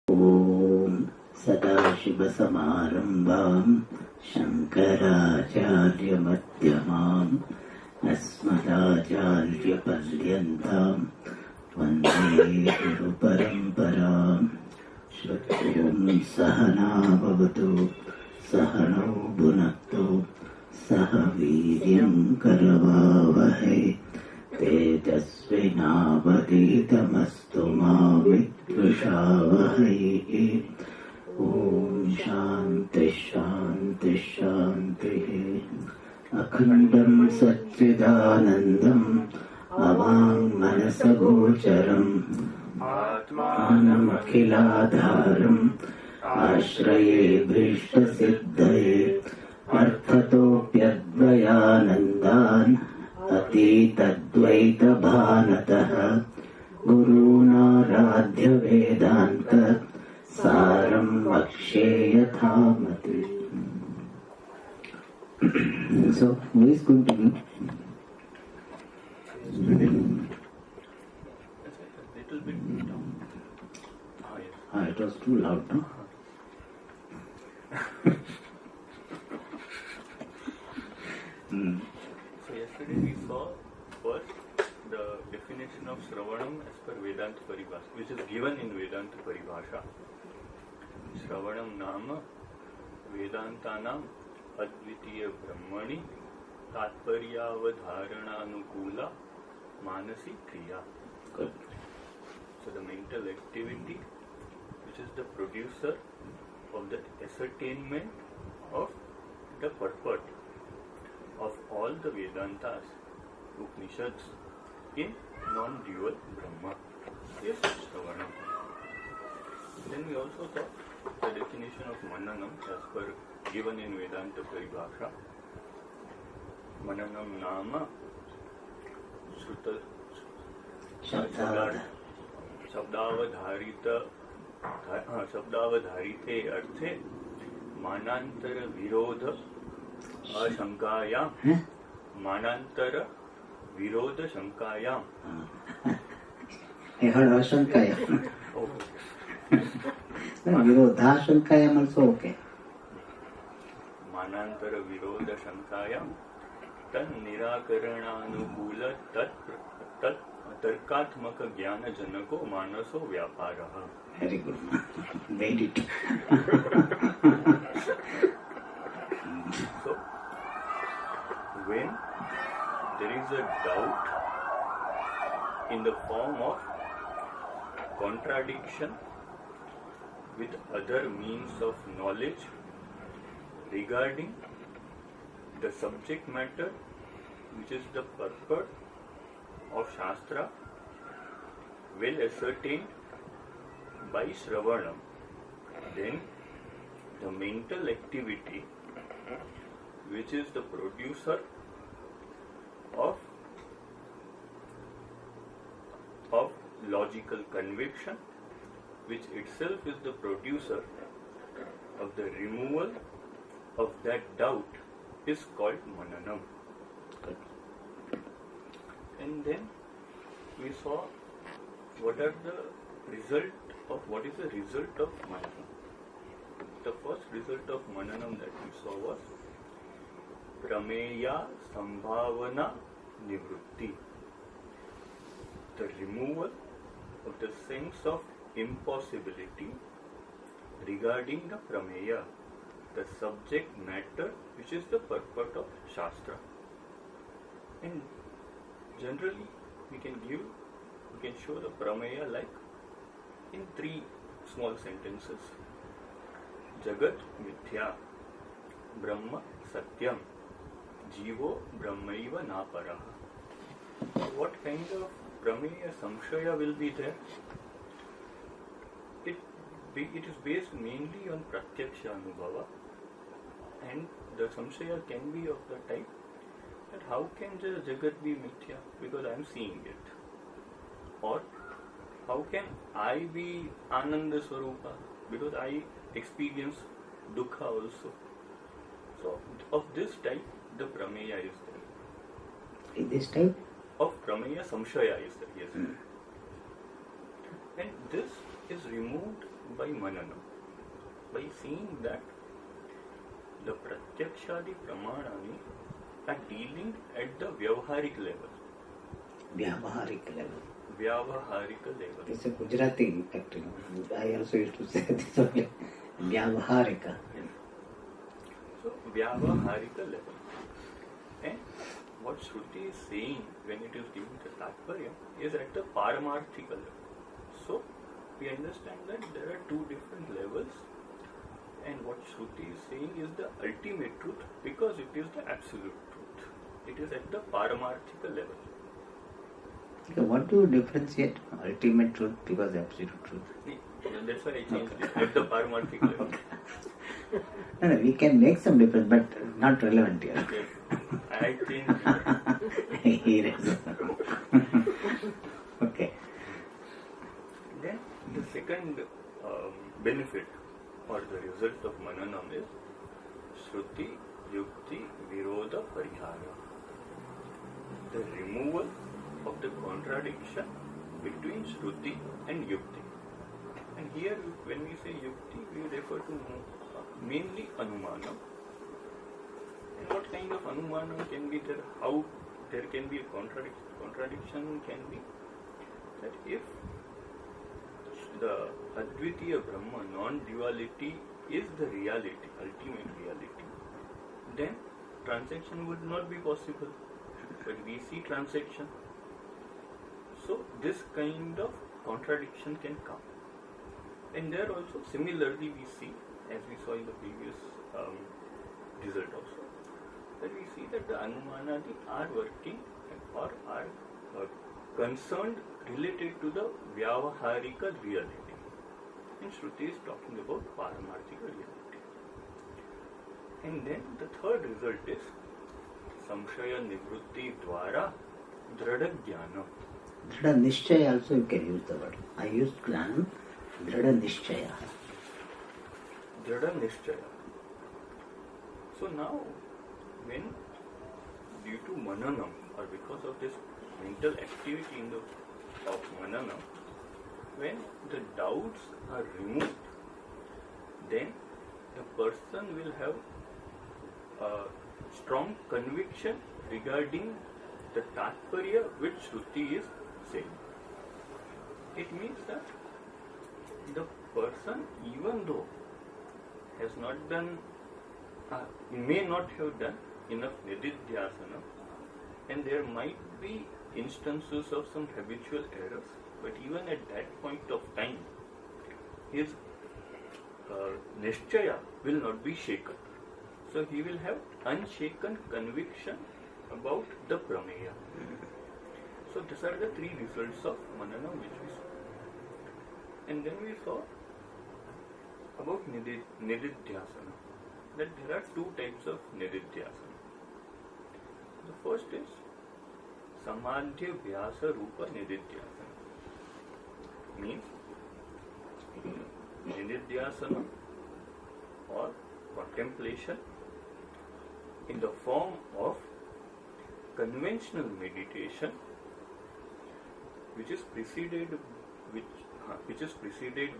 ॐ सदाशिवसमारम्भां शङ्कराचार्यमध्यमाम् अस्मदाचार्यपर्यन्तां वन्दे गुरुपरम्पराम्। ॐ सहना भवतु, सहनौ भुनक्तु, सह वीर्यं करवावहै, तेजस्विनावधीतमस्तु मा विद्विषावहै। ॐ शान्ति शान्ति शान्तिः। अखण्डं सच्चिदानन्दम् अवाङ्मनसगोचरम् आत्मानमखिलाधारम् आश्रये भीष्टसिद्धये अर्थतोऽप्यद्वयानन्दान् अतीतद्वैतभानतः गुरूणाराध्य वेदान्त सारं वक्ष्ये यथामति. So, who is going to be? Little bit down. It was too loud, no? So yesterday we saw first the definition of Shravanam as per Vedanta Paribhasha, which is given in Vedanta Paribhasha. Shravanam nama Vedantanam Advitiya Brahmani Tatparyavadharananukula Manasi Kriya. Good. So the mental activity which is the producer of the ascertainment of the purport of all the Vedantas, Upanishads in non-dual Brahma is Shravanam. Then we also saw the definition of Mananam as per given in Vedanta Paribhasha. Mananam nama Shruta शब्दावधारिते अर्थे मानांतर विरोध अशंकायाम मानांतर विरोध शंकायाम. I heard ashankayam. Virodhashankayam also okay. मानांतर विरोध शंकायाम तन निराकरणानुकूल तत् तर्कात्मक ज्ञान जनको मानसो व्यापारः. Very good. Made it. So, when there is a doubt in the form of contradiction with other means of knowledge regarding the subject matter which is the purport of Shastra well ascertained by Shravanam, then the mental activity which is the producer of logical conviction, which itself is the producer of the removal of that doubt, is called Mananam. And then we saw what is the result of Mananam. The first result of Mananam that we saw was Prameya Sambhavana Nivrutti, the removal of the sense of impossibility regarding the Prameya, the subject matter which is the purport of Shastra. And generally we can show the Prameya like in 3 small sentences. Jagat Mithya, Brahma Satyam, Jivo Brahmaiva Naparaha. What kind of Prameya Samshaya will be there? It is based mainly on Pratyaksha Anubhava, and the Samshaya can be of the type that how can the Jagat be Mithya because I am seeing it, or how can I be Ananda Swarupa because I experience Dukha also. So of this type the Prameya is there. In this type? Of Prameya Samshaya is there, yes. And this is removed by manana, by seeing that the pratyakshadi pramanani are dealing at the vyavaharik level. Vyavaharik level. Vyavaharika level. It's a Gujarati, in fact, I also used to say this only. Vyavaharika. So, Vyavaharika level. And what Shruti is saying when it is giving the Tatparya is at the Paramarthika level. So, we understand that there are two different levels, and what Shruti is saying is the ultimate truth because it is the absolute truth. It is at the Paramarthika level. Okay, what do you differentiate? Ultimate truth because absolute truth. That's why I changed it at the Paramarthika level. No, we can make some difference, but not relevant here. Yes, I changed it. Here is. Okay. Then the second benefit or the result of Mananam is Shruti Yukti Virodha Parihara. The removal of the contradiction between Shruti and Yukti. And here when we say Yukti, we refer to mainly Anumana. And what kind of Anumana can be there? How there can be a contradiction can be that if the Advitiya Brahma, non-duality is the reality, ultimate reality, then transaction would not be possible. But we see transaction. So this kind of contradiction can come. And there also similarly we see, as we saw in the previous result also, that we see that the Anumanadi are working or are concerned related to the Vyavaharika reality. And Shruti is talking about Paramarthika reality. And then the third result is Samshaya Nivrutti Dwara Dhrada Jnana. Dhrada Nishchaya also you can use the word. I used Jnanam. Dhrada Nishchaya. Dhrada Nishchaya. So now, when due to Mananam or because of this mental activity in the of Mananam, when the doubts are removed, then the person will have a strong conviction regarding the Tatparya which Shruti is saying. It means that the person, even though has not done, may not have done enough nididhyasana, and there might be instances of some habitual errors, but even at that point of time, his nishchaya will not be shaken. So he will have unshaken conviction about the prameya. So these are the three results of Manana which we saw. And then we saw about nididhyasana, that there are two types of nididhyasana. The first is Samadhya Vyasa Rupa Nididhyasana. Means nididhyasana or contemplation in the form of conventional meditation which is preceded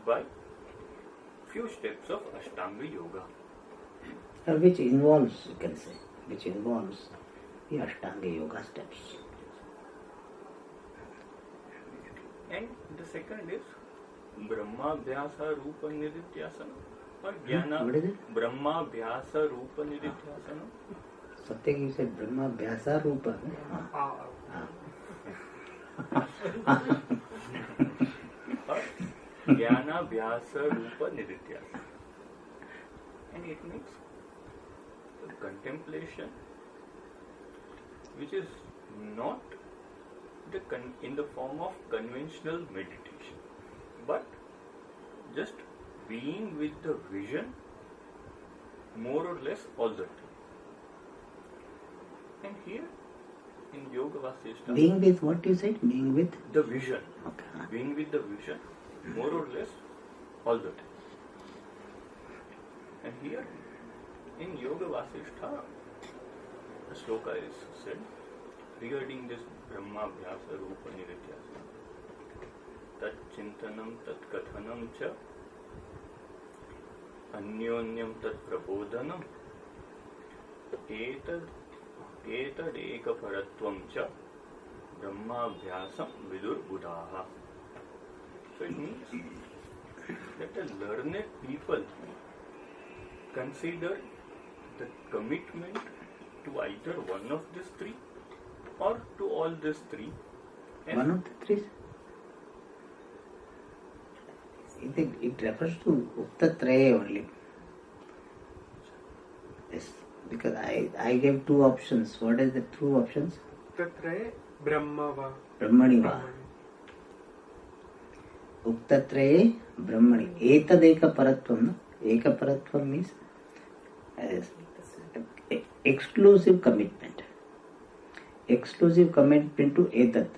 by few steps of Ashtanga Yoga. Which involves, you can say, the Ashtanga Yoga steps. And the second is Brahma Vyasa Rupa Nididhyasana or Jnana. What is it? Brahma Vyasa Rupa Nididhyasana. Satyaki, you said Brahma Vyasa Rupa. Or Jnana Vyasa Rupa Nididhyasana. And it means the contemplation which is not in the form of conventional meditation, but just being with the vision more or less all the time. And here in Yoga Vasishtha, Being with what you said? Being with? the vision, Okay. being with the vision more or less all the time. And here in Yoga Vasishtha, a sloka is said regarding this Brahma Vyasa Rupa Nididhyasana. Tat Chintanam Tat Kathanam Cha अन्योन्यं तत् प्रबोधनम् एतदेकपरत्वं च ब्रह्माभ्यासं विदुर्बुधाः. So it means that the learned people consider the commitment to either one of these three or to all these three. One of the three? It refers to Uktatraya only. Yes, because I gave two options. What is the two options? Uktatraya Brahmava. Brahmaniva. Uktatraye Brahmani. Etadeka paratvam. Eka paratvam means exclusive commitment. Exclusive commitment to etat.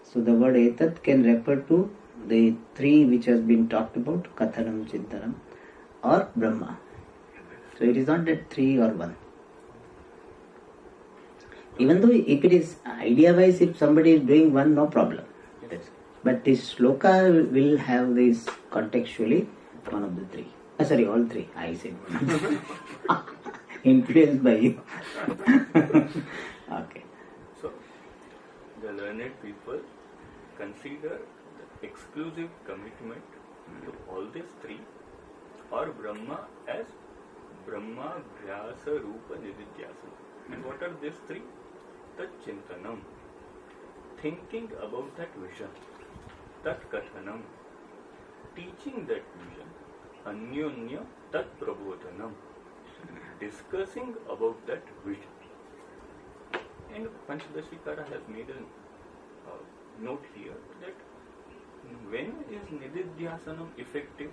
So the word etat can refer to the three which has been talked about, Kathanam, Chintanam or Brahma. So it is not that three or one. Even though if it is idea-wise, if somebody is doing one, no problem. But this sloka will have this contextually one of the three. Sorry, all three, I said. Influenced by you. Okay. So, the learned people consider the exclusive commitment to all these three or Brahma as Brahma, Vyasa, Rupa, Nididhyasana. And what are these three? The Chintanam, thinking about that vision. Tat Kathanam, teaching that vision. Anyonya Tat Prabodhanam, discussing about that vision. And Panchadashikara has made a note here that when is Nididhyasanam effective?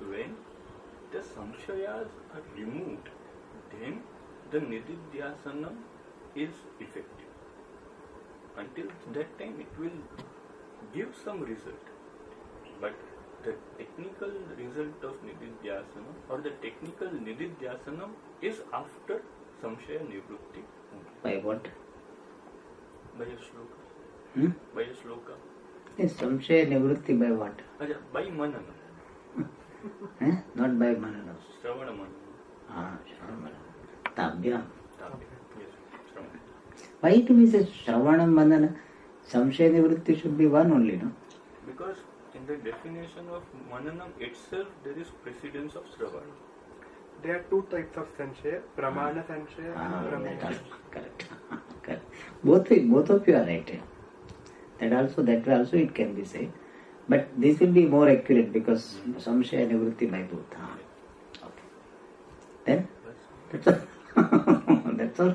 When the samshayas are removed, then the Nididhyasanam is effective. Until that time it will give some result. But the technical result of Nididhyasanam or the technical Nididhyasanam is after Samshaya Nivrutti. By what? By a sloka. By a sloka. Yes, Samshaya Nivrutti by what? By Manana. Not by Manana. Shravana Manana. Shravana. Tabhyam. Yes, Shravana. Why do we say Shravana Manana? Samshaya Nivrutti should be one only, no? Because in the definition of Mananam itself, there is precedence of Shravana. There are two types of sanshaya, Pramana sanshaya and Prameya. Correct. Both of you are right. That way also it can be said. But this will be more accurate because Samshaya Nivrutti by both. Okay. Then? That's all. That's all.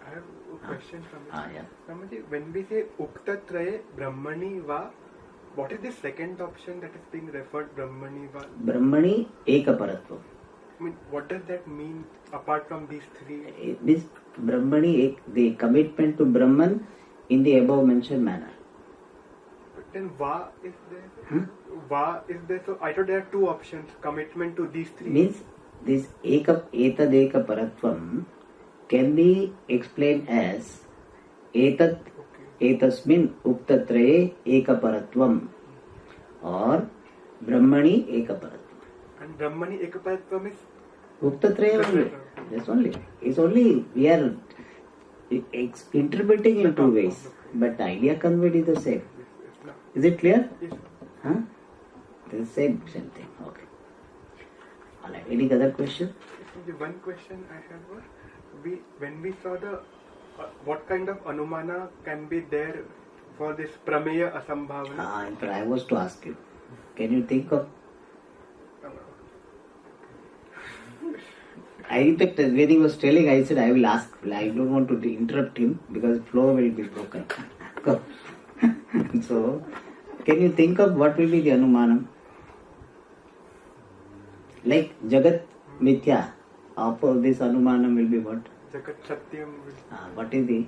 I have a question from you. Yeah. Ramaji, when we say Uktatraye Brahmani Va, what is the second option that is being referred, Brahmani Va? Brahmani Ekaparatvam. I mean, what does that mean apart from these three? This Brahmani, the commitment to Brahman in the above mentioned manner. But then Va is there? Va is there? So I thought there are two options, commitment to these three. Means this etadeka paratvam can be explained as etat etasmin uktatraye ekaparatvam or Brahmani ekaparatvam. And Brahmani Ekaparatvam is Uktatraya only. That's only. It's only we are interpreting in two ways, but the idea conveyed is the same. Is it clear? Yes. Huh? The same thing. Okay. Alright. Any other question? The one question I had was, when we saw the what kind of anumana can be there for this prameya asambhavana? But I was to ask you. Can you think of? In fact, when he was telling, I said I will ask. I don't want to interrupt him because flow will be broken. So, can you think of what will be the anumanam? Like Jagat Mithya, after this anumanam will be what? Jagat Satyam. What is the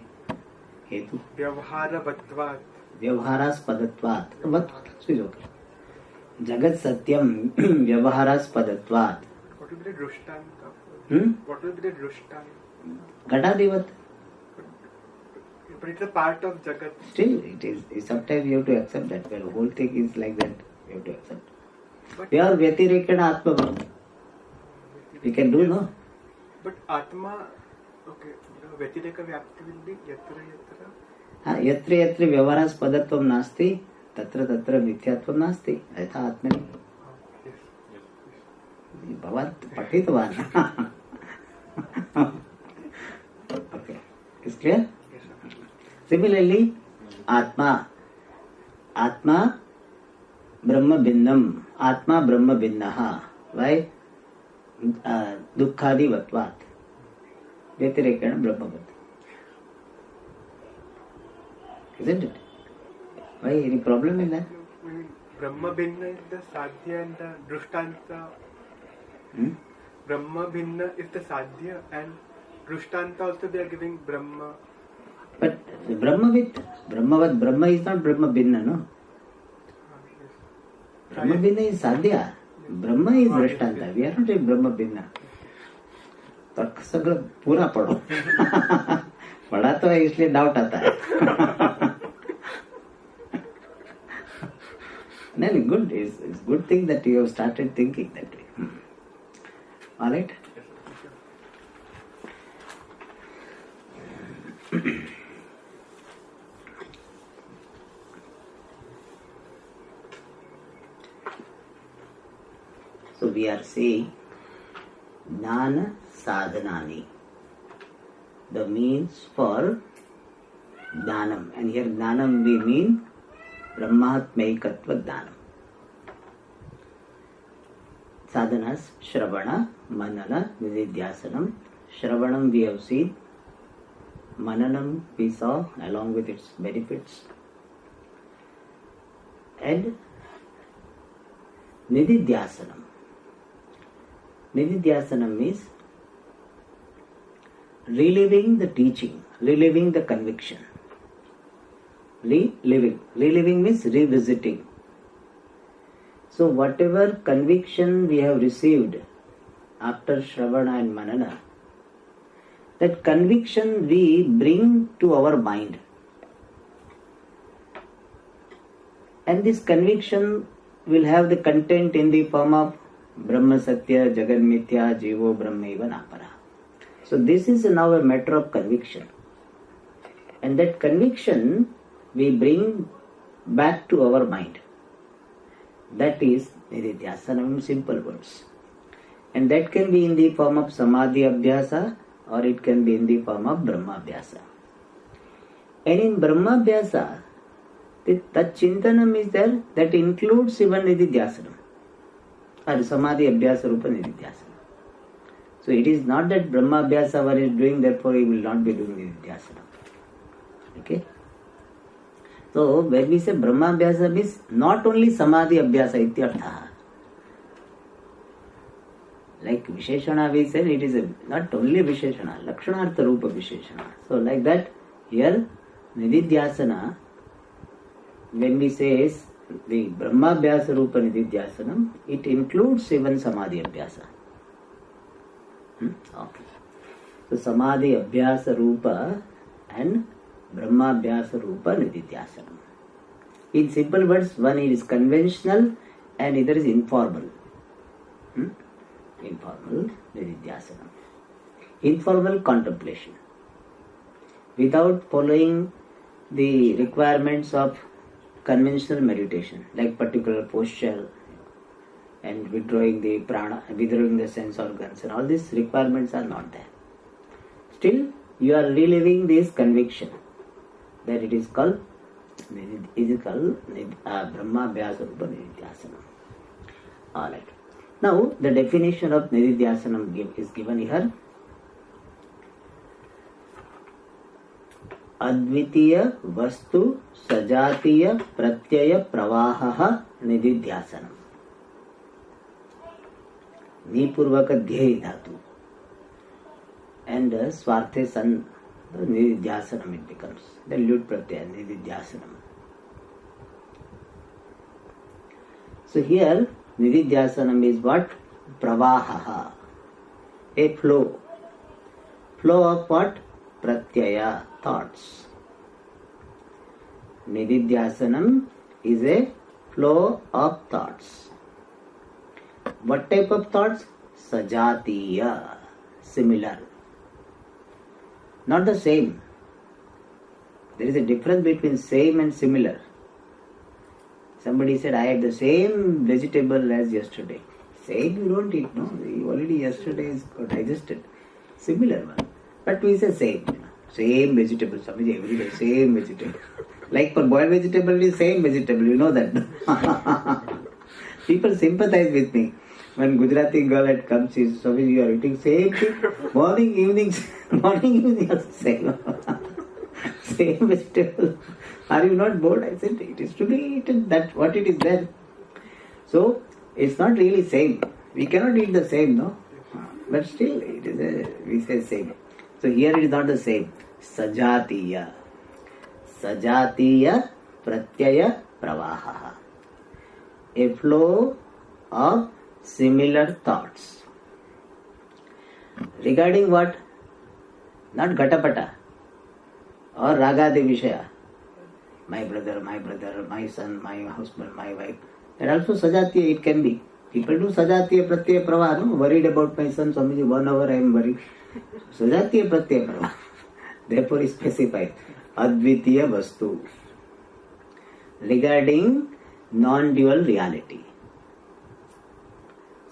hetu? Vyavharavatvat. Vyavharaspadatvat. What is okay? Jagat Satyam Vyavharaspadatvat. What will be the Drushtanta? What will be the Drushtanta? Ghatadevat. But it's a part of Jagat. Still, it is. Sometimes you have to accept that. When the whole thing is like that, you have to accept. But, We are Vyatirekana Atma. We can do, no? but Atma, okay, Vyatireka Vyapti will be Yatra Yatra. यत्र यत्र व्यवहारास्पदत्वं नास्ति तत्र तत्र मिथ्यात्वं नास्ति यथा आत्मनि भवान् पठितवान् ओके इट्स क्लियर सिमिलरली आत्मा आत्मा ब्रह्म भिन्नम आत्मा ब्रह्म भिन्नः वै दुःखादिवत्वात् व्यतिरेकेण ब्रह्मवत्. Isn't it? Why? Any problem in that? Brahma Bhinna is the Sadhya and the Drishtanta. Brahma Bhinna is the Sadhya and Drishtanta also they are giving Brahma. But Brahmavat, Brahma is not Brahma Bhinna, no? Brahma Bhinna is Sadhya. Brahma is Drishtanta. We are not in Brahma Bhinna. तर्क सगळं पूरा पढ़ो पढ़ा तो है इसलिए doubt आता है. No, good. It's good thing that you have started thinking that way. All right. So we are saying Jnana Sadhanani, the means for Jnanam, and here Jnanam we mean Brahmatmaikatva Jnanam. Sadhanas Shravana, Manana, Nididhyasanam. Shravanam we have seen, Mananam we saw along with its benefits, and Nididhyasanam. Nididhyasanam is reliving the teaching, reliving the conviction. Reliving means revisiting. So whatever conviction we have received after Shravana and Manana, that conviction we bring to our mind. And this conviction will have the content in the form of Brahma Satya, Jagan Mithya, Jivo Brahmaiva Napara. So this is now a matter of conviction. And that conviction we bring back to our mind. That is Nididhyasanam in simple words. And that can be in the form of Samadhi Abhyasa or it can be in the form of Brahma Abhyasa. And in Brahma Abhyasa, that Chintanam is there that includes even Nididhyasanam or Samadhi Abhyasa Rupa Nididhyasana. So it is not that Brahma Abhyasa one is doing, therefore he will not be doing Nididhyasana. Okay? So when we say Brahma Abhyasa means not only Samadhi Abhyasa ityartha. Like Visheshana we said it is not only Visheshana, Lakshanartha Rupa Visheshana. So like that here Nididhyasana, when we say the Brahma Abhyasa Rupa Nididhyasanam, it includes even Samadhi Abhyasa. Okay. So Samadhi Abhyasa Rupa and Brahma Abhyasa Rupa Nididhyasanam. In simple words, one is conventional and either is informal. Informal Nididhyasanam. Informal contemplation. Without following the requirements of conventional meditation, like particular posture and withdrawing the prana, withdrawing the sense organs, and all these requirements are not there. Still, you are reliving this conviction that it is called Brahma Abhyasa Rupa Nididhyasanam. Alright. Now, the definition of Nididhyasanam is given here. Advitiya Vastu Sajatiya Pratyaya Pravaha Nididhyasanam. Nipurvaka Dhyay Dhatu. And Swarte San Nididhyasanam it becomes. The Lut Pratyaya Nididhyasanam. So here Nididhyasanam is what? Pravaha. A flow. Flow of what? Pratyaya, thoughts. Nididhyasanam is a flow of thoughts. What type of thoughts? Sajatiya, similar. Not the same. There is a difference between same and similar. Somebody said, I had the same vegetable as yesterday. Same you don't eat, no? Already yesterday is digested. Similar one. But we say same. Same vegetable. Swamiji, every day, same vegetable. Like for boiled vegetable, it is same vegetable. You know that. People sympathize with me. When Gujarati girl had come, she said, Swamiji, you are eating same thing. Morning, evening, same. Same vegetable. Are you not bored? I said, it is to be eaten. That's what it is there. So, it's not really same. We cannot eat the same, no? But still, it is we say same. So here it is not the same. Sajatiya. Sajatiya pratyaya pravaha. A flow of similar thoughts. Regarding what? Not Gatapata or Ragadi Vishaya. My brother, my son, my husband, my wife. That also Sajatiya it can be. People do Sajatiya Pratyaya Pravaha, no? Worried about my son, Swamiji, 1 hour I am worried. Sajatiya Pratyaya Pravaha. Therefore is specified. Advitiya Vastu. Regarding non-dual reality.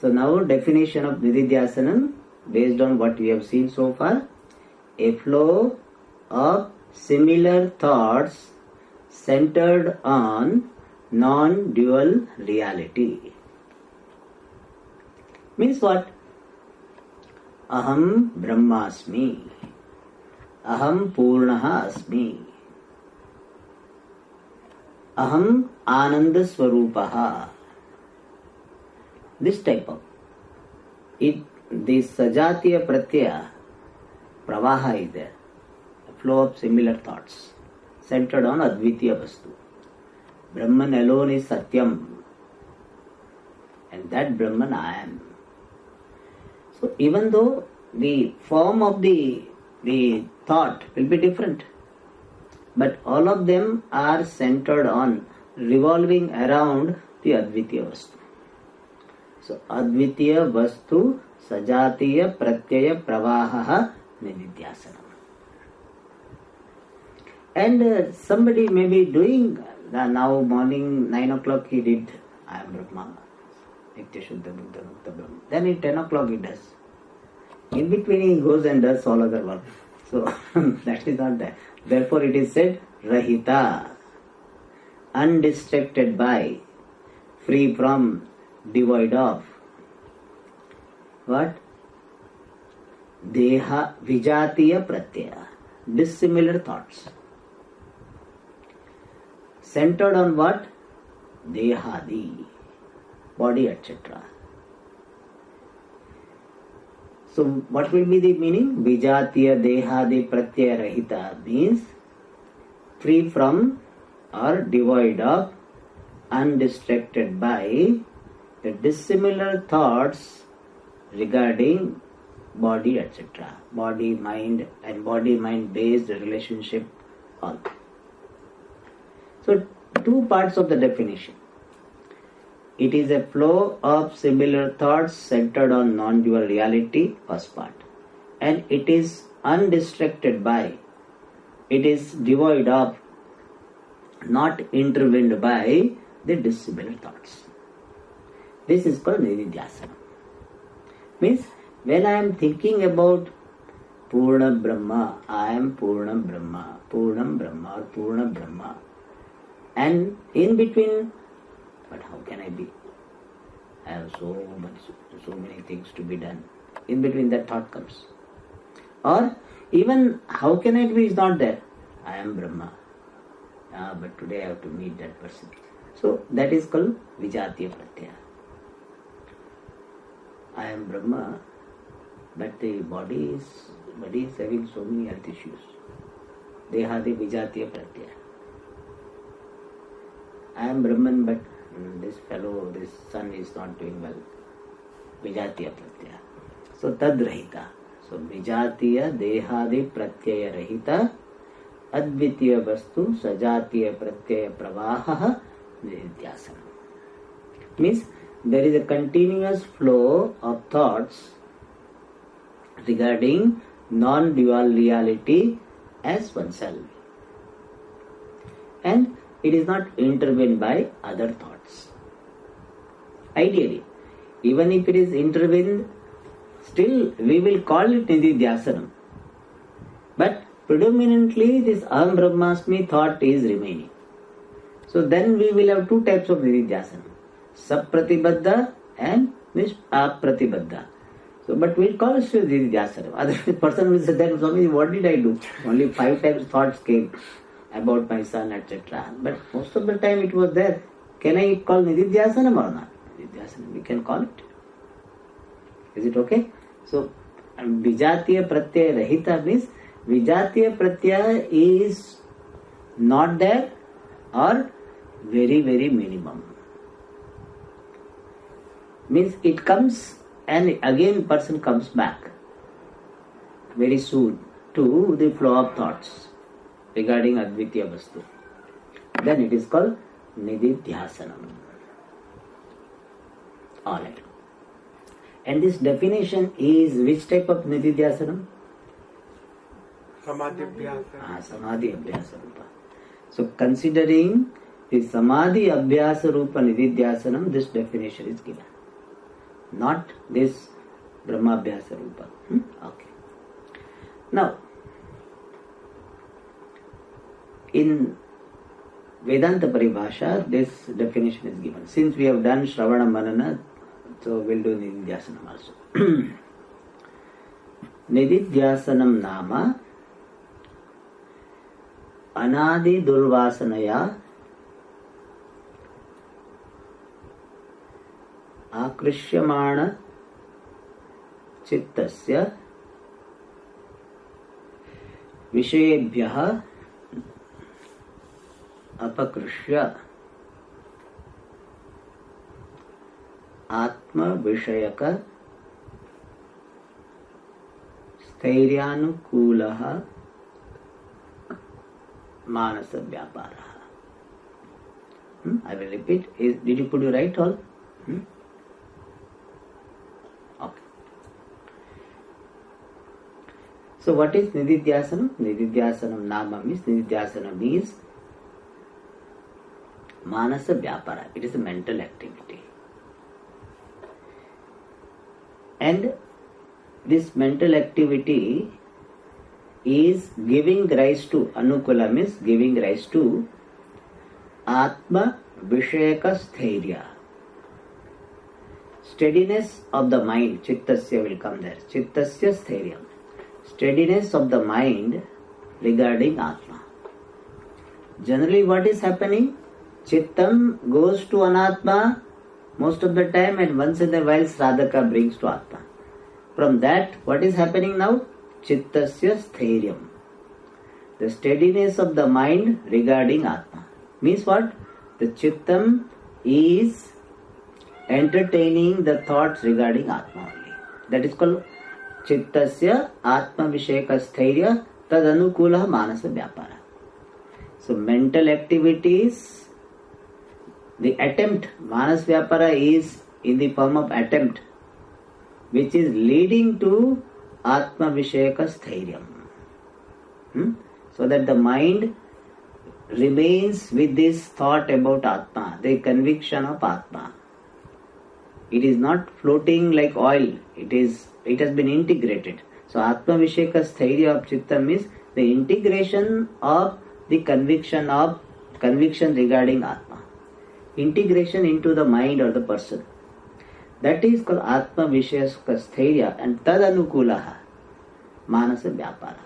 So now definition of Nididhyasanam based on what we have seen so far. A flow of similar thoughts centered on non-dual reality. Means what? Aham Brahmasmi. Aham Purnaha Asmi. Aham Ananda Swarupaha. This type of this Sajatiya Pratyaya Pravaha is there. A flow of similar thoughts centered on Advitiya Vastu. Brahman alone is Satyam. And that Brahman I am. So even though the form of the thought will be different, but all of them are centered on, revolving around the Advitiya Vastu. So Advitiya Vastu Sajatiya Pratyaya Pravaha Nididhyasanam. And somebody may be doing now morning 9 o'clock he did I am Brahma. Nitya Shuddha Buddha Mukta Brahma. Then at 10 o'clock he does. In between he goes and does all other work. So that is not there. Therefore it is said Rahita. Undistracted by, free from, devoid of. What? Deha Vijatiya Pratyaya. Dissimilar thoughts. Centered on what? Dehadi. Body, etc. So what will be the meaning? Vijatiya Dehadi Pratyaya Rahita means free from or devoid of, undistracted by the dissimilar thoughts regarding body, etc. Body, mind and body-mind based relationship all. So two parts of the definition. It is a flow of similar thoughts centered on non-dual reality, first part. And it is undistracted by, it is devoid of, not intervened by the dissimilar thoughts. This is called Nididhyasana. Means when I am thinking about Purna Brahma, I am Purna Brahma, Purnam Brahma or Purna Brahma. And in between, but how can I be? I have so many things to be done. In between that thought comes. Or even how can I be is not there. I am Brahma. But today I have to meet that person. So that is called Vijatiya Pratyaya. I am Brahma, but the body is having so many health issues. Dehadi Vijatiya Pratyaya. I am Brahman, but this son is not doing well. Vijatiya Pratyaya. So Tad Rahita. So Vijatiya Dehadi Pratyaya Rahita Advitiya Vastu Sajatiya Pratyaya Pravaha Nididhyasana. Means there is a continuous flow of thoughts regarding non-dual reality as oneself, and it is not intervened by other thoughts. Ideally, even if it is intervened, still we will call it Nididhyasanam. But predominantly this Aham Brahmasmi thought is remaining. So then we will have two types of Nididhyasanam. Sapratibadha and Apratibadha. So, but we'll call it still Nididhyasanam. Otherwise, person will say, then Swami, what did I do? Only 5 times thoughts came about my son, etc. But most of the time it was there. Can I call Nididhyasanam or not? Nididhyasanam, we can call it. Is it okay? So, Vijatiya Pratyaya Rahita means Vijatiya Pratyaya is not there or very, very minimum. Means it comes and again person comes back very soon to the flow of thoughts regarding Advitya Vastu. Then it is called Nididhyasanam. Alright. And this definition is which type of Nididhyasanam? Samadhi Abhyasa. Samadhi Abhyasa Rupa. So considering the Samadhi Abhyasa Rupa Nididhyasanam, this definition is given. Not this Brahma Abhyasa Rupa. Okay. Now, in Vedanta Paribhasha, this definition is given. Since we have done Shravana Manana, so we'll do Nididhyasanam also. Nididhyasanam nama Anadi Durvasanaya Akrishyamana Chittasya Vishayebhyaha Apakrishya Atma Vishayaka Sthairyanukulaha Manasa Vyaparaha. I will repeat. Did you put your right all? Okay. So what is Nididhyasanam? Nididhyasanam nama means Nididhyasanam is Manasa Vyapara. It is a mental activity. And this mental activity is giving rise to, Anukula means giving rise to Atma Vishayaka Sthairya. Steadiness of the mind, Chittasya will come there. Chittasya Sthairya. Steadiness of the mind regarding Atma. Generally what is happening? Chittam goes to Anatma most of the time, and once in a while Sadhaka brings to Atma. From that, what is happening now? Chittasya Sthairya. The steadiness of the mind regarding Atma. Means what? The Chittam is entertaining the thoughts regarding Atma only. That is called Chittasya Atma Vishayaka Sthairya Tad Anukula Manasa Vyapara. So mental activities, the attempt, Manas Vyapara is in the form of attempt, which is leading to Atma Vishayaka Sthairya. So that the mind remains with this thought about Atma, the conviction of Atma. It is not floating like oil. It has been integrated. So Atma Vishayaka Sthairya of Chitta means the integration of the conviction regarding Atma. Integration into the mind or the person. That is called Atma Vishayaka Sthairya, and Tad Anukulaha Manasa Vyapara.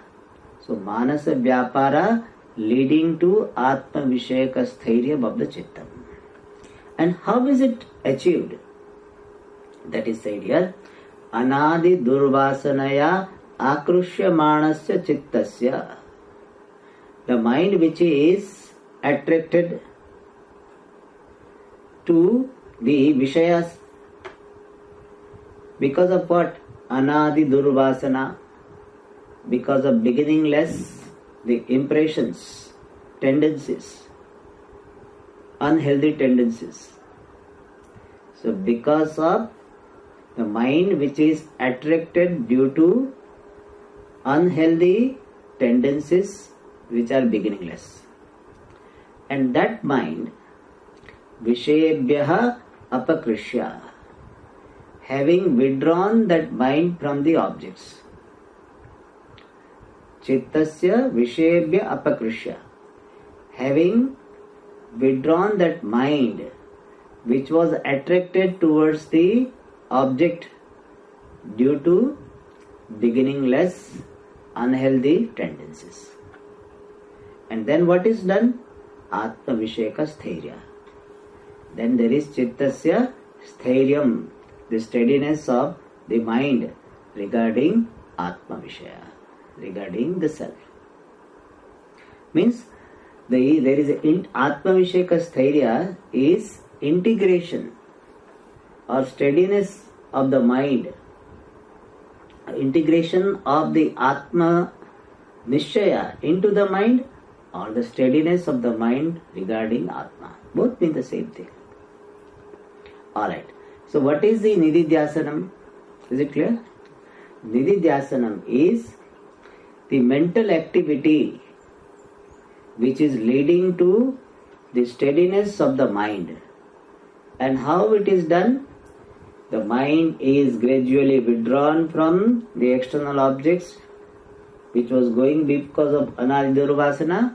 So Manasa Vyapara leading to Atma Vishayaka Sthairya of the Chitta. And how is it achieved? That is said here. Anadi Durvasanaya Akrushya Manasya Chittasya. The mind which is attracted to the Vishayas. Because of what? Anadi Durvasana. Because of beginningless, the impressions, tendencies, unhealthy tendencies. So because of the mind which is attracted due to unhealthy tendencies which are beginningless. And that mind, Vishayebhyaha apakrishya, having withdrawn that mind from the objects. Chittasya Vishayebhya apakrishya, having withdrawn that mind which was attracted towards the object due to beginningless unhealthy tendencies. And then what is done? Atma Visheka Sthairya. Then there is Chittasya Sthairya, the steadiness of the mind regarding Atma Vishaya, regarding the self. Means there is Atma Visheka Sthairya is integration or steadiness of the mind, integration of the Atma Nishchaya into the mind, or the steadiness of the mind regarding Atma. Both mean the same thing. Alright. So what is the Nididhyasanam? Is it clear? Nididhyasanam is the mental activity which is leading to the steadiness of the mind. And how it is done? The mind is gradually withdrawn from the external objects which was going because of Anadidurvasana,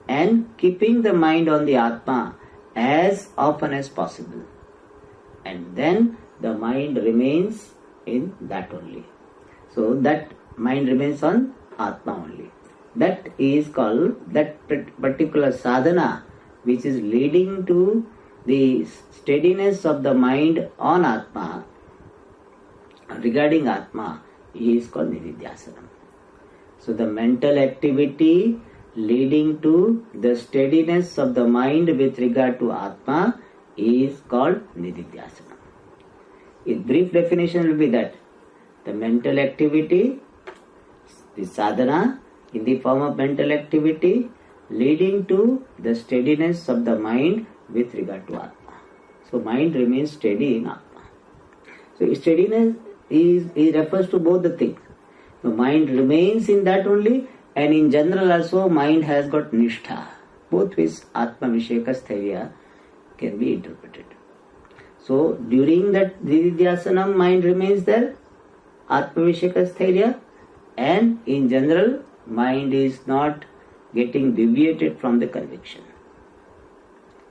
and keeping the mind on the Atma as often as possible. And then the mind remains in that only. So that mind remains on Atma only. That is called, that particular sadhana which is leading to the steadiness of the mind on Atma, regarding Atma, is called Nididhyasanam. So the mental activity leading to the steadiness of the mind with regard to Atma is called Nididhyasanam. In brief definition will be that the mental activity, the sadhana in the form of mental activity leading to the steadiness of the mind with regard to Atma. So mind remains steady in Atma. So steadiness it refers to both the things. The mind remains in that only, and in general also mind has got nishtha. Both ways Atma Visheka Sthairya can be interpreted. So during that Nididhyasanam mind remains there, Atma Visheka Sthairya, and in general mind is not getting deviated from the conviction.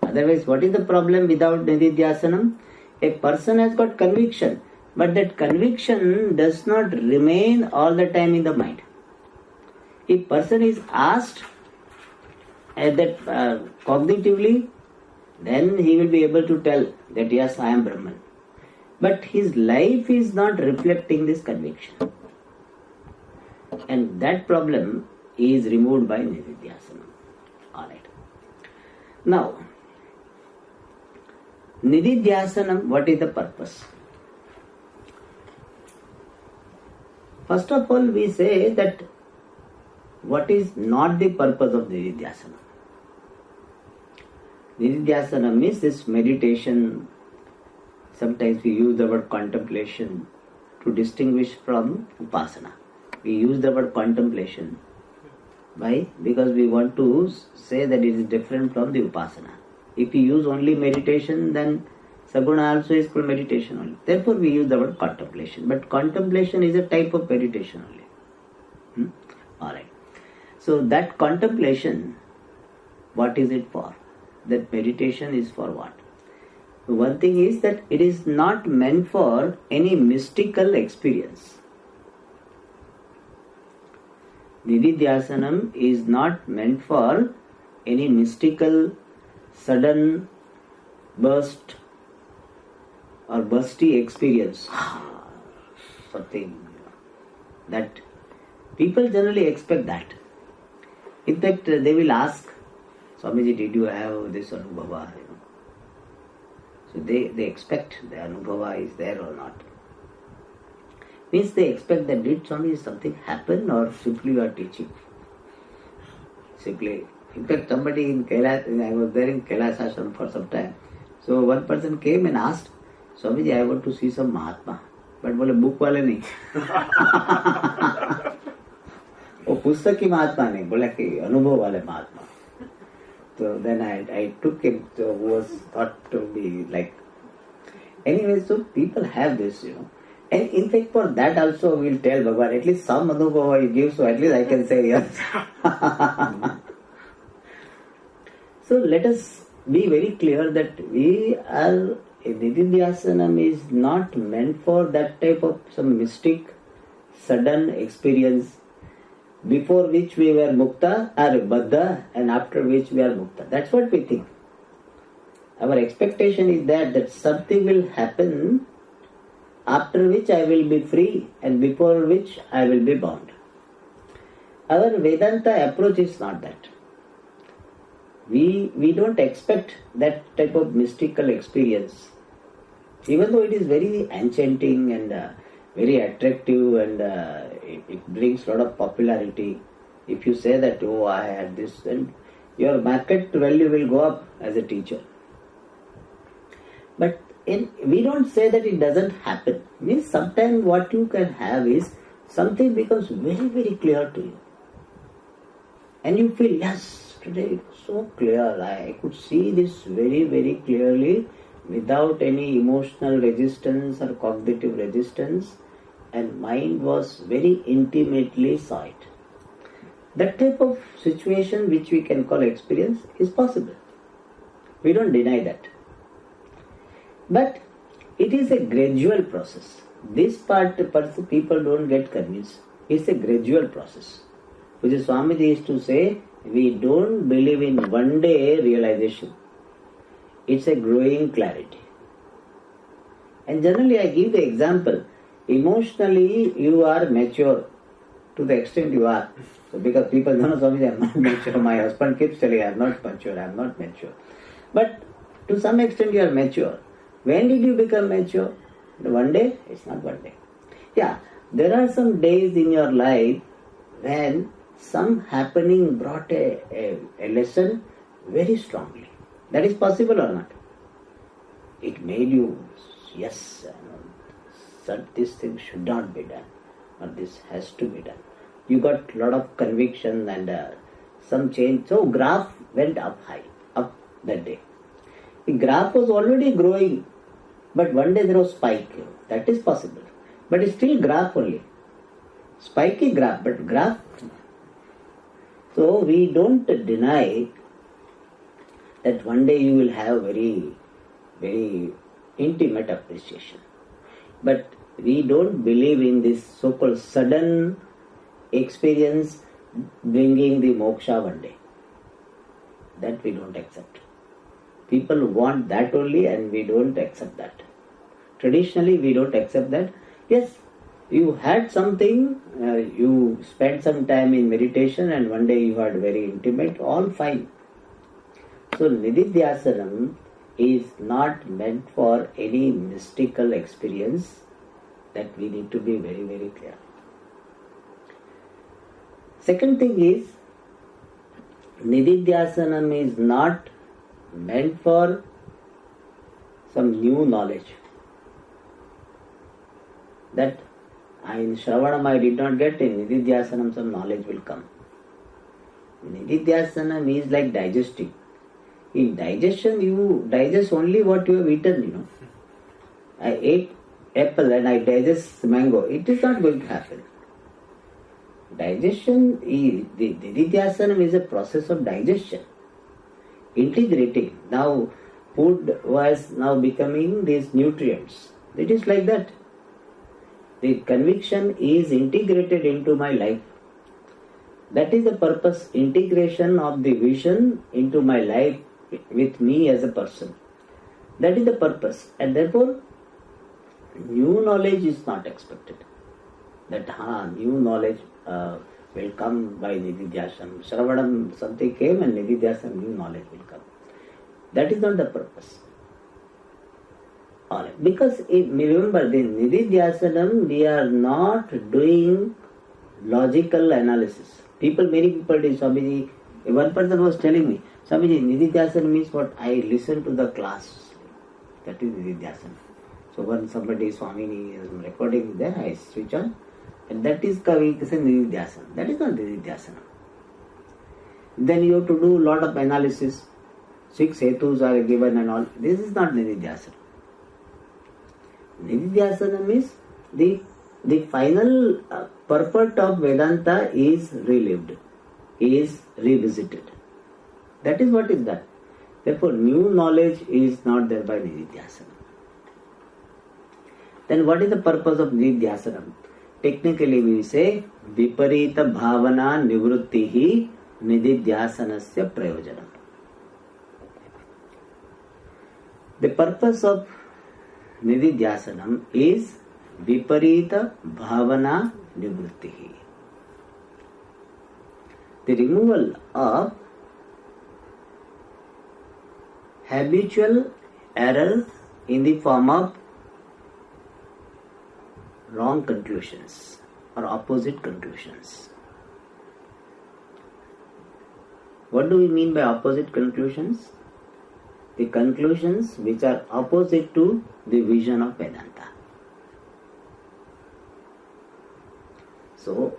Otherwise, what is the problem without Nididhyasanam? A person has got conviction, but that conviction does not remain all the time in the mind. If person is asked that cognitively, then he will be able to tell that yes, I am Brahman. But his life is not reflecting this conviction. And that problem is removed by Nididhyasanam. Alright. Now, Nididhyasanam, what is the purpose? First of all, we say that what is not the purpose of Nididhyasanam? Nididhyasanam means this meditation. Sometimes we use the word contemplation to distinguish from upasana. We use the word contemplation. Why? Because we want to say that it is different from the upasana. If we use only meditation, then Saguna also is called meditation only. Therefore we use the word contemplation. But contemplation is a type of meditation only. Alright. So that contemplation, what is it for? That meditation is for what? One thing is that it is not meant for any mystical experience. Nididhyasanam is not meant for any mystical, sudden burst or bursty experience. Something that people generally expect that. In fact, they will ask, Swamiji, did you have this anubhava? So they expect the anubhava is there or not. Means they expect that did Swami something happen or simply you are teaching. Simply. In fact, somebody in Kailas, I was there in Kailas Ashram for some time. So one person came and asked, Swamiji, I want to see some Mahatma. But बोले book वाले नहीं. वो पुस्तक की महात्मा नहीं, बोला कि अनुभव वाले महात्मा. So then I took him to who was thought to be like. Anyway, so people have this, And in fact, for that also we'll tell Bhagavan, at least some Anubhava he gives, so at least I can say yes. So let us be very clear that Nididhyasanam is not meant for that type of some mystic, sudden experience before which we were mukta or baddha and after which we are mukta. That's what we think. Our expectation is that something will happen after which I will be free and before which I will be bound. Our Vedanta approach is not that. We don't expect that type of mystical experience. Even though it is very enchanting and very attractive and it brings a lot of popularity. If you say that, oh, I had this, then your market value will go up as a teacher. But we don't say that it doesn't happen. Means sometimes what you can have is something becomes very, very clear to you. And you feel, yes, today it was so clear. I could see this very, very clearly without any emotional resistance or cognitive resistance, and mind was very intimately saw it. That type of situation which we can call experience is possible. We don't deny that. But it is a gradual process. This part people don't get convinced. It's a gradual process. Which is Swamiji used to say, we don't believe in one day realization. It's a growing clarity. And generally I give the example, emotionally you are mature to the extent you are. So because people know, Swamiji, I am not mature. My husband keeps telling, I am not mature, I am not mature. But to some extent you are mature. When did you become mature? One day? It's not one day. Yeah, there are some days in your life when some happening brought a lesson very strongly. That is possible or not? It made you, yes, this thing should not be done, or this has to be done. You got a lot of conviction and some change. So graph went up high, up that day. The graph was already growing, but one day there was spike. That is possible. But it's still graph only. Spiky graph, but graph. So we don't deny that one day you will have very, very intimate appreciation. But we don't believe in this so-called sudden experience bringing the moksha one day. That we don't accept. People want that only and we don't accept that. Traditionally we don't accept that. Yes, you had something, you spent some time in meditation and one day you had very intimate, all fine. So Nididhyasanam is not meant for any mystical experience. That we need to be very, very clear. Second thing is, Nididhyasanam is not meant for some new knowledge. That in Shravanam I did not get, in Nididhyasanam some knowledge will come. Nididhyasanam is like digesting. In digestion you digest only what you have eaten, I ate apple and I digest mango. It is not going to happen. Digestion, the Nididhyasanam is a process of digestion. Integrating. Now food was now becoming these nutrients. It is like that. The conviction is integrated into my life. That is the purpose, integration of the vision into my life with me as a person. That is the purpose. And therefore, new knowledge is not expected. That new knowledge will come by Nididhyasanam. Shravanam, something came and Nididhyasanam, new knowledge will come. That is not the purpose. Alright. Because remember, the Nididhyasanam, we are not doing logical analysis. Many people do, Swamiji, one person was telling me, Swamiji, Nididhyasanam means what? I listen to the class. That is Nididhyasanam. So when somebody Swamini is recording there, I switch on, and that is Nididhyasana. That is not Nididhyasana. Then you have to do a lot of analysis. 6 hetus are given and all. This is not Nididhyasana. Nididhyasana means the final purport of Vedanta is relived, is revisited. That is what is that. Therefore, new knowledge is not there by Nididhyasana. Then what is the purpose of Nididhyasana? Technically we say Viparita Bhavana Nivrittihi Nididhyasanasya Prayojanam. The purpose of Nididhyasanam is Viparita Bhavana Nivrittihi. The removal of habitual error in the form of wrong conclusions or opposite conclusions. What do we mean by opposite conclusions? The conclusions which are opposite to the vision of Vedanta. So,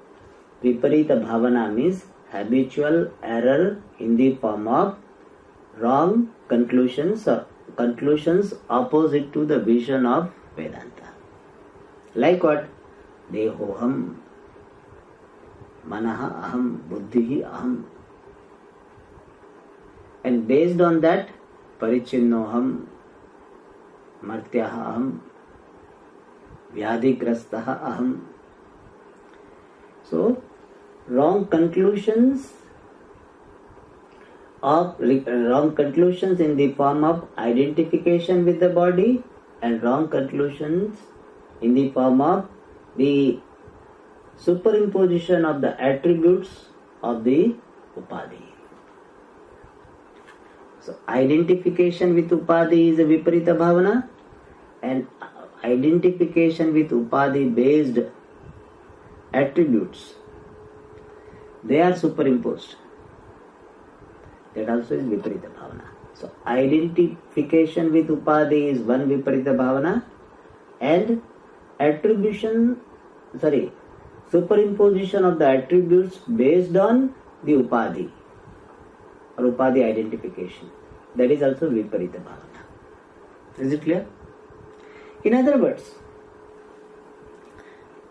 Viparita Bhavana means habitual error in the form of wrong conclusions or conclusions opposite to the vision of Vedanta. Like what? Dehoham, Manaha Aham, Buddhihi Aham. And based on that, Parichinnoham, Martyaha Aham, Vyadhigrastaha Aham. So, wrong conclusions in the form of identification with the body and wrong conclusions in the form of the superimposition of the attributes of the Upadhi. So, identification with Upadhi is a Viparita Bhavana, and identification with Upadhi based attributes, they are superimposed. That also is Viparita Bhavana. So, identification with Upadhi is one Viparita Bhavana, and superimposition of the attributes based on the Upadhi or Upadhi identification. That is also Viparita Bhavana. Is it clear? In other words,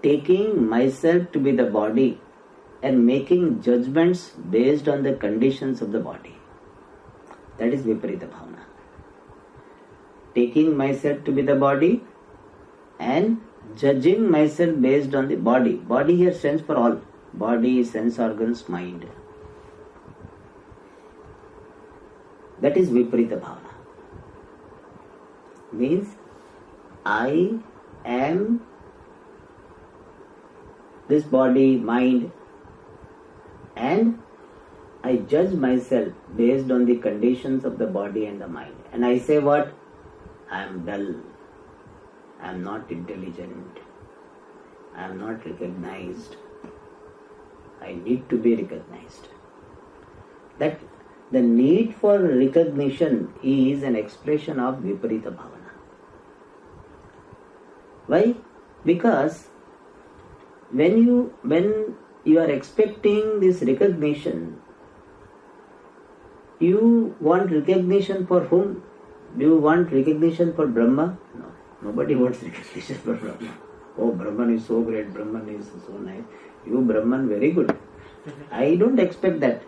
taking myself to be the body and making judgments based on the conditions of the body. That is Viparita Bhavana. Taking myself to be the body and judging myself based on the body. Body here stands for all. Body, sense organs, mind. That is Viparita Bhavana. Means I am this body, mind, and I judge myself based on the conditions of the body and the mind. And I say what? I am dull. I am not intelligent. I am not recognized. I need to be recognized. That the need for recognition is an expression of Viparita Bhavana. Why? Because when you are expecting this recognition, you want recognition for whom? Do you want recognition for Brahma? No. Nobody wants recognition for Brahma. Oh, Brahman is so great, Brahman is so nice. You Brahman, very good. I don't expect that.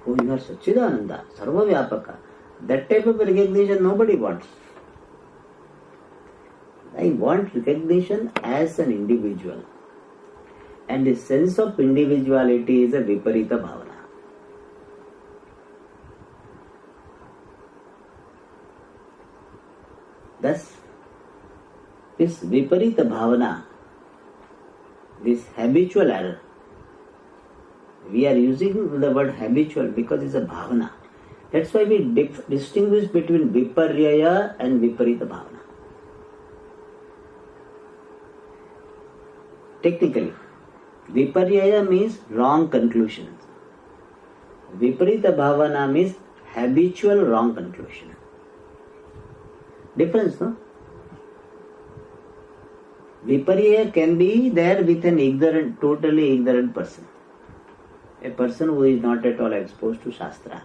Oh, you are Satchidananda, Sarva Vyapaka. That type of recognition nobody wants. I want recognition as an individual. And the sense of individuality is a Viparita Bhavana. Thus, this Viparita Bhavana, this habitual error, we are using the word habitual because it's a bhavana. That's why we distinguish between Viparyaya and Viparita Bhavana. Technically, Viparyaya means wrong conclusions. Viparita Bhavana means habitual wrong conclusion. Difference, no? Viparya can be there with an ignorant, totally ignorant person. A person who is not at all exposed to Shastra.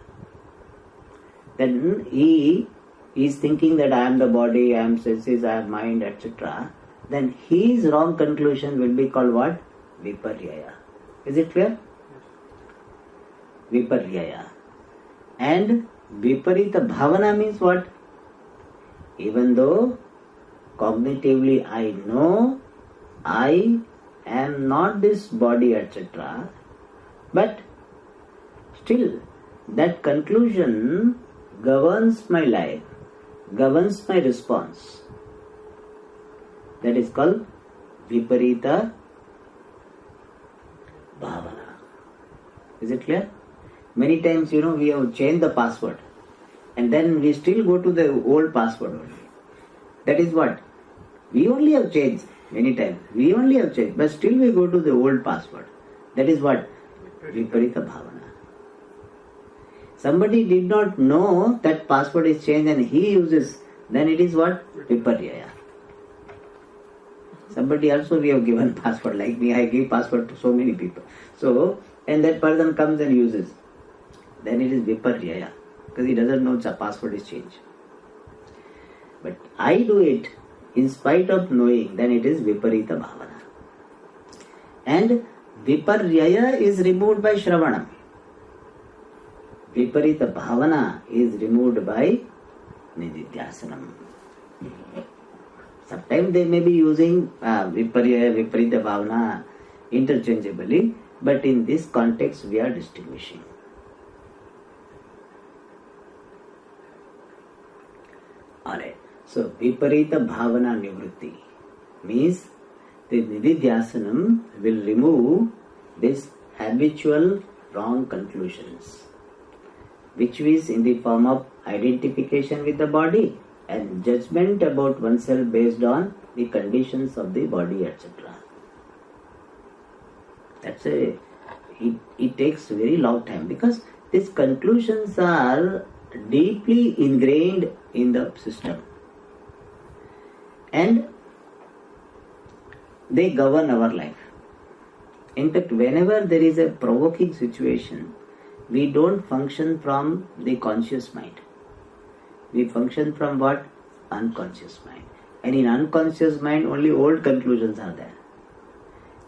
Then he is thinking that I am the body, I am senses, I am mind, etc. Then his wrong conclusion will be called what? Viparyaya. Is it clear? Viparyaya. And Viparita Bhavana means what? Even though cognitively I know I am not this body, etc. But still that conclusion governs my life, governs my response. That is called Viparita Bhavana. Is it clear? Many times, we have changed the password and then we still go to the old password only. That is what? We only have changed many times. We only have changed, but still we go to the old password. That is what? Viparita Bhavana. Somebody did not know that password is changed and he uses, then it is what? Viparyaya. Somebody also we have given password, like me, I give password to so many people. So, and that person comes and uses. Then it is Viparyaya, because he doesn't know the password is changed. But I do it in spite of knowing, then it is Viparita Bhavana. And Viparyaya is removed by Shravanam. Viparita Bhavana is removed by Nididhyasanam. Sometimes they may be using Viparyaya, Viparita Bhavana interchangeably, but in this context we are distinguishing. Alright, so Viparita Bhavana Nivritti means the Nididhyasanam will remove this habitual wrong conclusions, which is in the form of identification with the body and judgment about oneself based on the conditions of the body, etc. It takes very long time because these conclusions are deeply ingrained in the system and they govern our life. In fact, whenever there is a provoking situation, we don't function from the conscious mind. We function from what? Unconscious mind. And in unconscious mind, only old conclusions are there.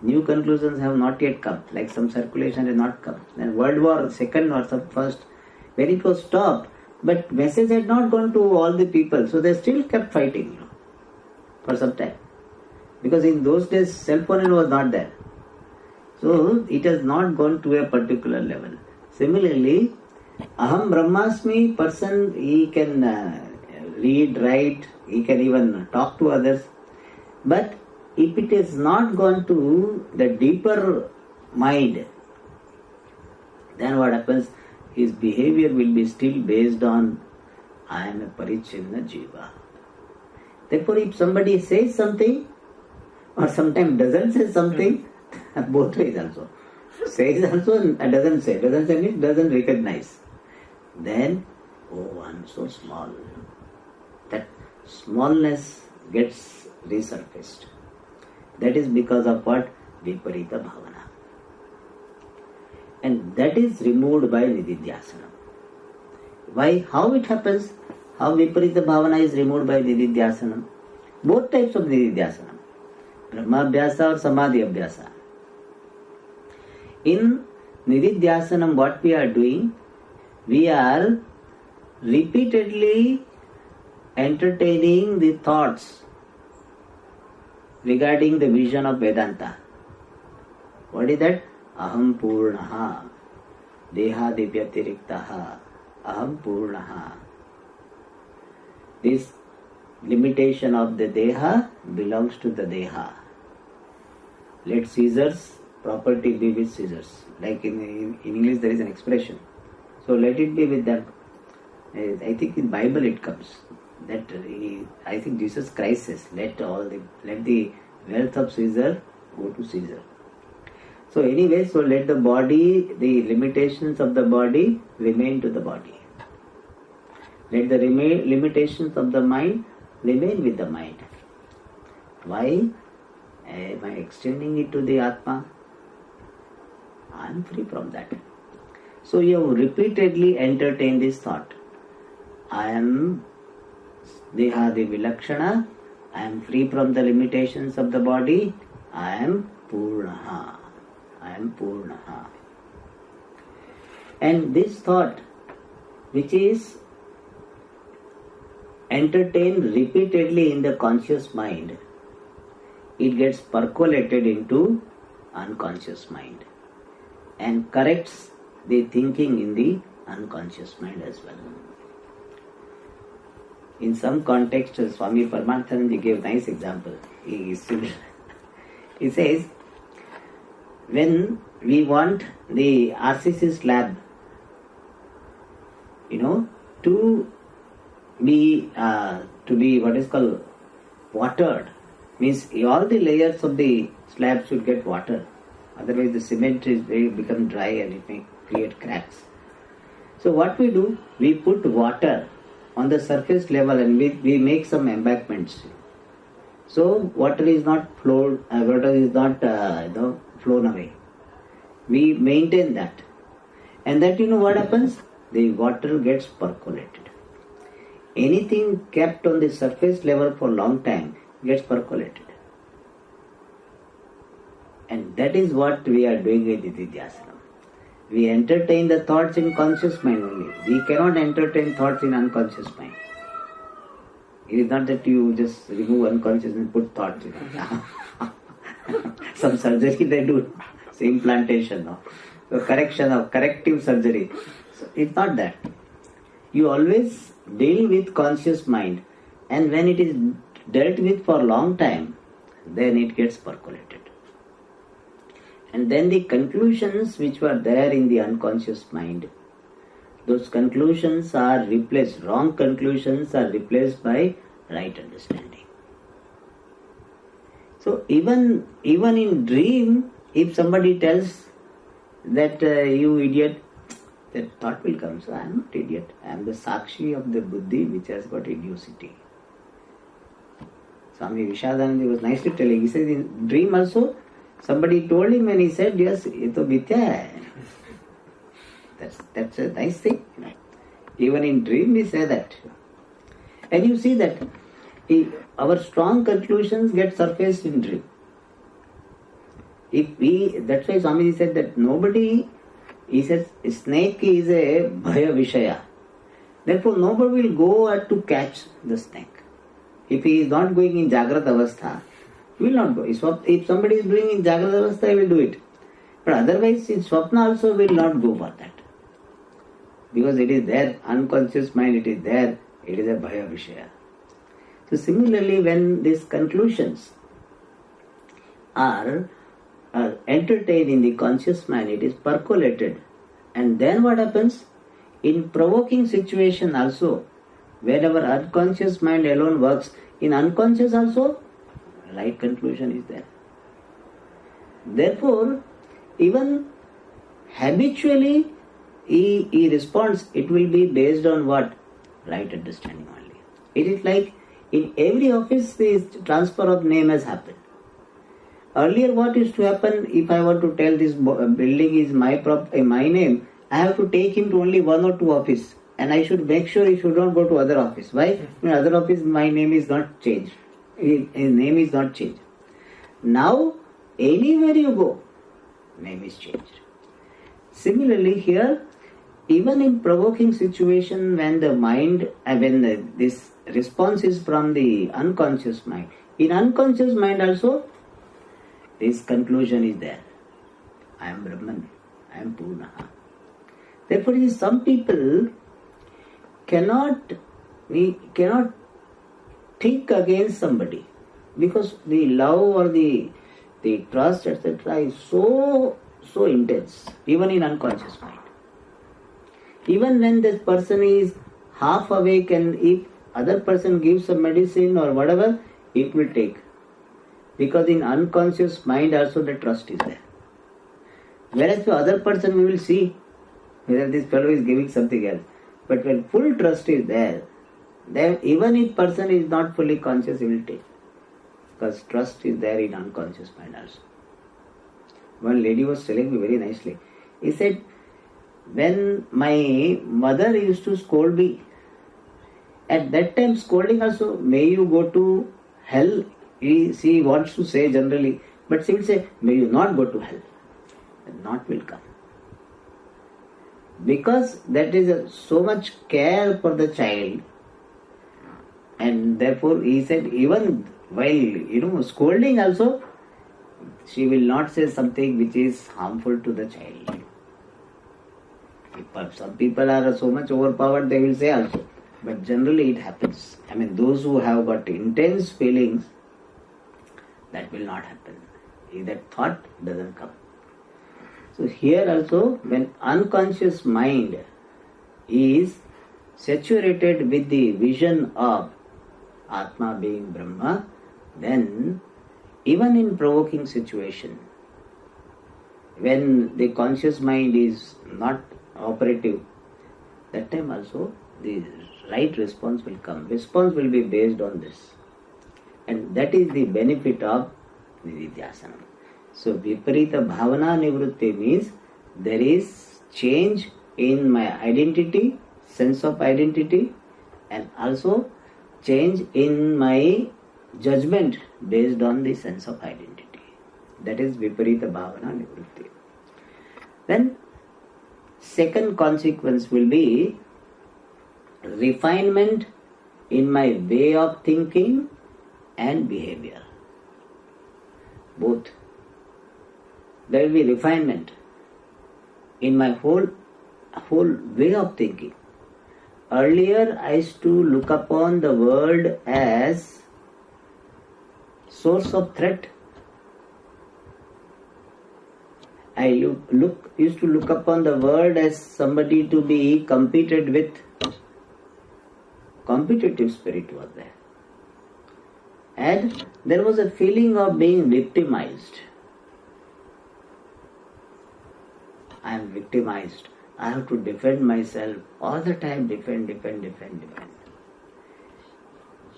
New conclusions have not yet come, like some circulation has not come. Then World War Second or First, when it was stopped, but message had not gone to all the people, so they still kept fighting, for some time. Because in those days, cell phone was not there. So it has not gone to a particular level. Similarly, Aham Brahmasmi person, he can read, write, he can even talk to others. But if it has not gone to the deeper mind, then what happens? His behavior will be still based on I am a Parichinna Jiva. Therefore, if somebody says something or sometimes doesn't say something, both ways also. Says also and doesn't say. Doesn't say means doesn't recognize. Then, oh, I'm so small. That smallness gets resurfaced. That is because of what? Viparita Bhavana. And that is removed by Nididhyasanam. Why? How it happens? How Viparita Bhavana is removed by Nididhyasanam? Both types of Nididhyasanam. Brahmabhyasa or Samadhi Abhyasa. In Nididhyasanam, what we are doing? We are repeatedly entertaining the thoughts regarding the vision of Vedanta. What is that? Aham Purnaha, Dehadivyatiriktaha, Aham Purnaha. This limitation of the Deha belongs to the Deha. Let Caesar's property be with Caesars. Like in English there is an expression. So let it be with them. I think in Bible it comes. That I think Jesus Christ says, let the wealth of Caesar go to Caesar. So anyway, so let the body, the limitations of the body remain to the body. Let the limitations of the mind remain with the mind. Why? Am I extending it to the Atma? I am free from that. So you have repeatedly entertained this thought. I am Dehadi Vilakshana. I am free from the limitations of the body. I am Purnaha. I am Purnaha. And this thought, which is entertained repeatedly in the conscious mind, it gets percolated into unconscious mind and corrects the thinking in the unconscious mind as well. In some context, Swami Paramathananda gave a nice example. He says, when we want the RCC slab, to be what is called watered, means all the layers of the slab should get water. Otherwise, the cement will become dry and it may create cracks. So what we do, we put water on the surface level and we make some embankments. So water is not flown away. We maintain that. And that what happens? The water gets percolated. Anything kept on the surface level for a long time gets percolated. And that is what we are doing with Nididhyasana. We entertain the thoughts in conscious mind only. We cannot entertain thoughts in unconscious mind. It is not that you just remove unconscious and put thoughts in it. Some surgery they do, implantation, corrective surgery. So it's not that. You always deal with conscious mind, and when it is dealt with for a long time, then it gets percolated. And then the conclusions which were there in the unconscious mind, those conclusions are replaced, wrong conclusions are replaced by right understanding. So even in dream, if somebody tells that you idiot, that thought will come. So I am not idiot. I am the Sakshi of the Buddhi which has got idiocy. Swami Vishadananda was nicely telling. He says in dream also, somebody told him and he said, yes, ये तो मिथ्या है. That's a nice thing. Even in dream we say that. And you see that our strong conclusions get surfaced in dream. That's why Swami said that nobody, he says, snake is a bhaya vishaya. Therefore nobody will go to catch the snake. If he is not going in Jagrata Avastha, he will not go. If somebody is doing in Jagrata Avastha, he will do it. But otherwise in Swapna also will not go for that. Because it is there, unconscious mind, it is there, it is a bhaya vishaya. So similarly, when these conclusions are entertained in the conscious mind, it is percolated. And then what happens? In provoking situation also, wherever unconscious mind alone works, in unconscious also, right conclusion is there. Therefore, even habitually, he responds, it will be based on what? Right understanding only. It is like in every office, the transfer of name has happened. Earlier, what used to happen, if I want to tell this building is my name, I have to take him to only one or two offices. And I should make sure he should not go to other office. Why? In other office, my name is not changed. His name is not changed. Now, anywhere you go, name is changed. Similarly, here, even in provoking situation, when the mind, this response is from the unconscious mind, in unconscious mind also, this conclusion is there. I am Brahman. I am Purnaha. Therefore, some people cannot think against somebody because the love or the trust, etc., is so intense, even in unconscious mind. Even when this person is half awake and if other person gives some medicine or whatever, it will take. Because in unconscious mind also the trust is there. Whereas for other person we will see whether this fellow is giving something else. But when full trust is there, then even if person is not fully conscious, he will take. because trust is there in unconscious mind also. One lady was telling me very nicely. He said, when my mother used to scold me, at that time scolding also, may you go to hell, she wants to say generally, but she will say, may you not go to hell. And not will come. Because that is so much care for the child, and therefore he said, even while scolding also, she will not say something which is harmful to the child. Some people are so much overpowered, they will say also. But generally it happens. I mean, those who have got intense feelings, that will not happen. That thought doesn't come. So here also, when unconscious mind is saturated with the vision of Atma being Brahma, then even in provoking situation, when the conscious mind is not operative, that time also the right response will come. Response will be based on this. And that is the benefit of Nididhyasanam. So Viparita Bhavana Nivrutti means there is change in my identity, sense of identity, and also change in my judgment based on the sense of identity. That is Viparita Bhavana Nivrutti. Then second consequence will be refinement in my way of thinking and behavior. Both. There will be refinement in my whole way of thinking. Earlier I used to look upon the world as source of threat. I used to look upon the world as somebody to be competed with. Competitive spirit was there. And there was a feeling of being victimized. I am victimized. I have to defend myself all the time, defend.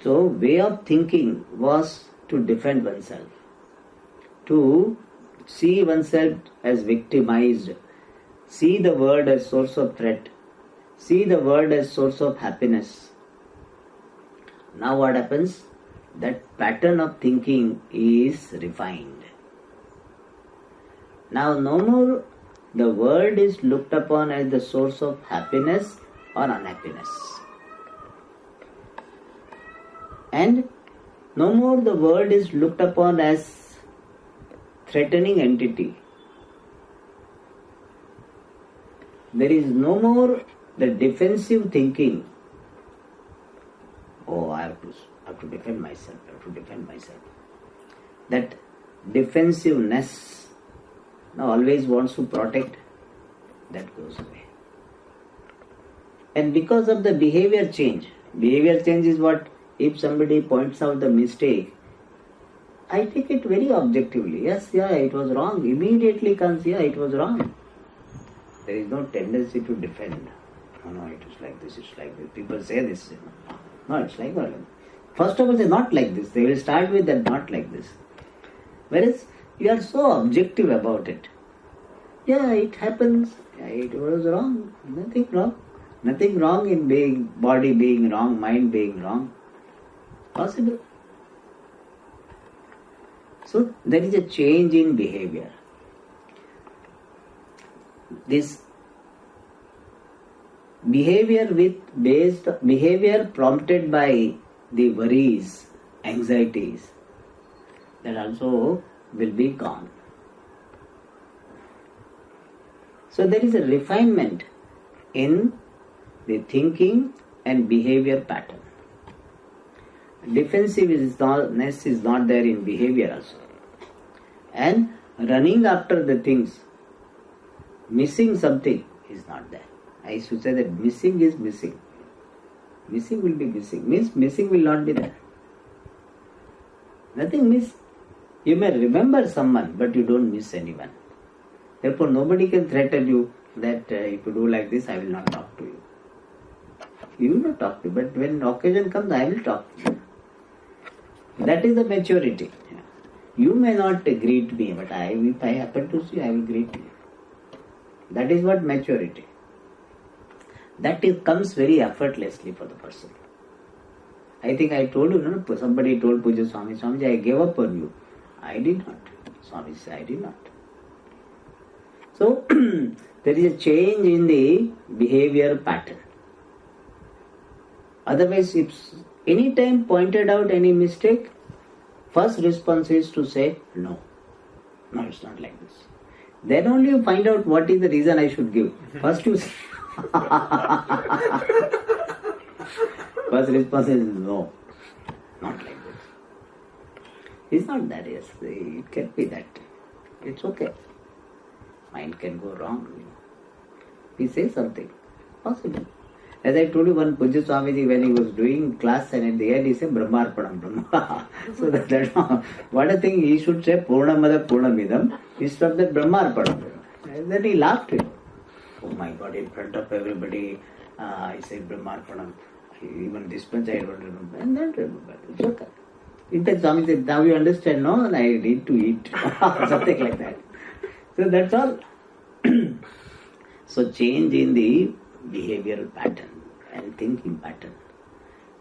So, way of thinking was to defend oneself, to see oneself as victimized, see the world as source of threat, see the world as source of happiness. Now what happens? That pattern of thinking is refined. Now no more the world is looked upon as the source of happiness or unhappiness. And no more the world is looked upon as threatening entity. There is no more the defensive thinking. Oh, I have to defend myself. That defensiveness now always wants to protect. That goes away. And because of the behavior change is what? If somebody points out the mistake, I take it very objectively. Yes, it was wrong. Immediately comes, it was wrong. There is no tendency to defend. No, it is like this, it's like this. People say this. No, it's like that. First of all, it's not like this. They will start with that, not like this. Whereas, you are so objective about it. Yeah, it happens. It was wrong. Nothing wrong. Nothing wrong in body being wrong, mind being wrong. Possible. So, there is a change in behavior. This behavior prompted by the worries, anxieties, that also will be gone. So there is a refinement in the thinking and behavior pattern. Defensiveness is not there in behavior also. And running after the things, missing something is not there. I used to say that missing is missing. Missing will be missing. Means missing will not be there. Nothing miss. You may remember someone, but you don't miss anyone. Therefore, nobody can threaten you that if you do like this, I will not talk to you. You will not talk to me, but when occasion comes, I will talk to you. That is the maturity. You may not greet me, but if I happen to see, I will greet you. That is what maturity. That comes very effortlessly for the person. I think I told you, no? Somebody told Puja Swamiji, I gave up on you. I did not. Swami said, I did not. So, there is a change in the behavior pattern. Otherwise, if any time pointed out any mistake, first response is to say, no. No, it's not like this. Then only you find out what is the reason I should give. First you say, first response is no. Not like this. It's not that, yes. It can be that. It's okay. Mind can go wrong. He says something. Possible. As I told you, one Puja Swamiji, when he was doing class and at the end he said Brahmarpanam Brahma. So that what a thing, he should say Purnamada Purnamidam instead of that Brahmarpanam. And then he laughed. Oh my God, in front of everybody, I say Brahmarpanam. Even this much I don't remember. And then remember. It's okay. In fact, Swami said, now you understand, no? I need to eat. Something like that. So that's all. So change in the behavioral pattern and thinking pattern.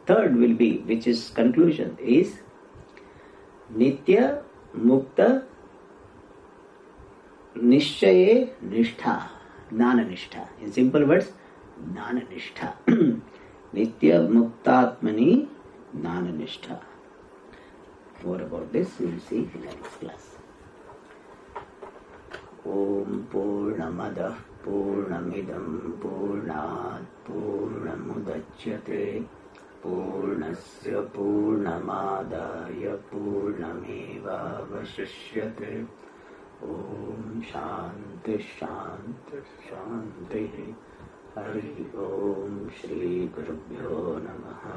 Third will be, which is conclusion, is Nitya Mukta Nishchaye Nishtha, Jnana Nishtha. In simple words, Jnana Nishtha. Nitya Muktatmani Jnana Nishtha. More about this we will see in the next class. Om Purnamada Purnamidam Purnat Purnamudachyate Purnasya Purnamadaya Purnameva Vashishyate. Om Shanti Shanti Shanti. Hari Om Shri Gurubhyo Namaha.